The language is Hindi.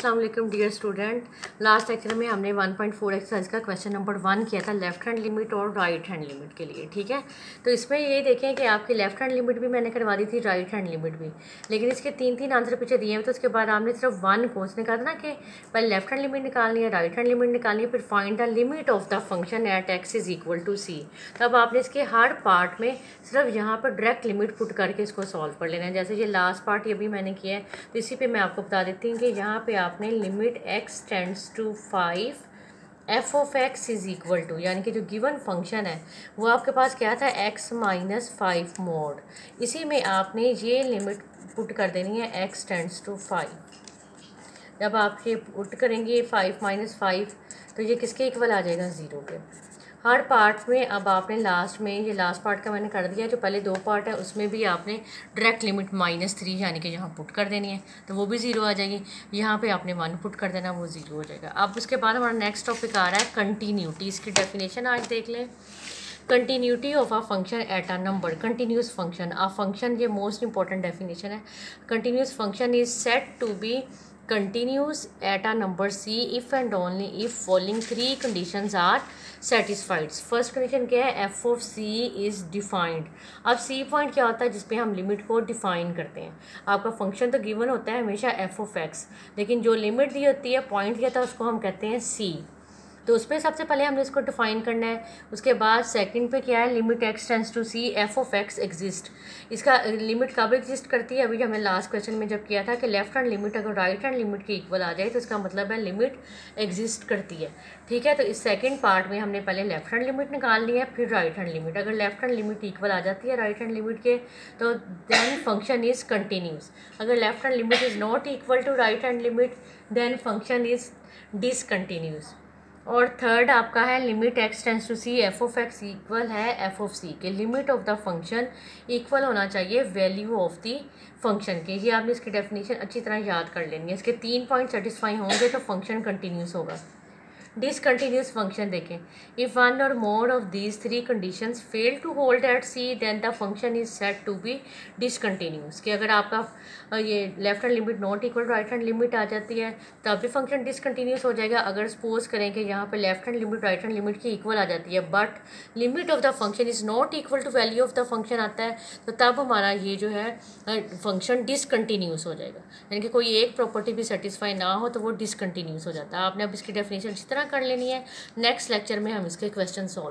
अस्सलाम वालेकुम डियर स्टूडेंट। लास्ट लेक्चर में हमने 1.4 एक्सरसाइज का क्वेश्चन नंबर 1 किया था लेफ्ट हैंड लिमिट और राइट हैंड लिमिट के लिए। ठीक है, तो इसमें ये देखें कि आपकी लेफ्ट हैंड लिमिट भी मैंने करवा दी थी, राइट हैंड लिमिट भी, लेकिन इसके 3 आंसर पीछे दिए हैं। तो उसके बाद आपने सिर्फ 1 को उसने कहा था ना कि पहले लेफ्ट हैंड लिमिट निकालनी है, राइट हैंड लिमिट निकालनी है, फिर find the limit of the function at x is equal to c. तब आपने इसके हर पार्ट में सिर्फ यहाँ पर डायरेक्ट लिमिट पुट करके इसको सॉल्व कर लेना है। जैसे ये लास्ट पार्ट ये भी मैंने किया है, तो इसी पे मैं आपको बता देती हूँ कि यहाँ पे आपने limit x tends to 5 f of x is equal to, यानी कि जो गिवन फंक्शन है वो आपके पास क्या था, x माइनस 5 मोड। इसी में आपने ये लिमिट पुट कर देनी है x टेंड्स टू 5। जब आप ये पुट करेंगे 5 माइनस 5 तो ये किसके इक्वल आ जाएगा, 0 के। हर पार्ट में अब आपने लास्ट में, ये लास्ट पार्ट का मैंने कर दिया, जो पहले 2 पार्ट है उसमें भी आपने डायरेक्ट लिमिट -3 यानी कि यहाँ पुट कर देनी है, तो वो भी 0 आ जाएगी। यहाँ पे आपने 1 पुट कर देना, वो 0 हो जाएगा। अब उसके बाद हमारा नेक्स्ट टॉपिक आ रहा है कंटिन्यूटी। इसकी डेफिनेशन आज देख लें। Continuity of a function at a number, continuous function, a function, ये मोस्ट इंपॉर्टेंट डेफिनेशन है। Continuous function is set to be continuous at a number c if and only if following 3 conditions are satisfied। First condition क्या है, f of c is defined। अब c पॉइंट क्या होता है, जिसपे हम लिमिट को डिफाइन करते हैं। आपका फंक्शन तो गिवन होता है हमेशा f of x, लेकिन जो लिमिट दी होती है, पॉइंट दिया था, उसको हम कहते हैं c। तो उस पर सबसे पहले हमने इसको डिफाइन करना है। उसके बाद सेकंड पे क्या है, limit x tends to c f of x exist. इसका लिमिट कब एग्जिस्ट करती है, अभी हमने लास्ट क्वेश्चन में जब किया था कि लेफ्ट हैंड लिमिट अगर राइट हैंड लिमिट के इक्वल आ जाए तो इसका मतलब है लिमिट एग्जिस्ट करती है। ठीक है, तो इस सेकंड पार्ट में हमने पहले लेफ्ट हैंड लिमिट निकालनी है, फिर राइट हैंड लिमिट। अगर लेफ्ट हैंड लिमिट इक्वल आ जाती है राइट हैंड लिमिट के, तो देन फंक्शन इज कंटिन्यूस। अगर left hand limit is not equal to right hand limit, then function is discontinuous. और थर्ड आपका है limit x tends to c f of x equal है f ऑफ c के। Limit of the function equal होना चाहिए वैल्यू ऑफ द फंक्शन के। ये आपने इसकी डेफिनेशन अच्छी तरह याद कर लेनी है। इसके 3 पॉइंट सेटिस्फाई होंगे तो फंक्शन कंटिन्यूस होगा। डिसकंटिन्यूस फंक्शन देखें, if one or more of these 3 conditions fail to hold at c then the function is set to be discontinuous. कि अगर आपका ये left hand limit not equal right hand limit आ जाती है तब भी फंक्शन डिसकंटिन्यूस हो जाएगा। अगर सपोज करें कि यहाँ पे left hand limit right hand limit की इक्वल आ जाती है but limit of the function is not equal to value of the function आता है, तो तब हमारा ये जो है फंक्शन डिसकंटिन्यूस हो जाएगा। यानी कि कोई एक प्रॉपर्टी भी सेटिस्फाई ना हो तो वो डिसकंटिन्यूस हो जाता है। आपने अब इसकी डेफिनेशन अच्छी तरह कर लेनी है। नेक्स्ट लेक्चर में हम इसके क्वेश्चन सॉल्व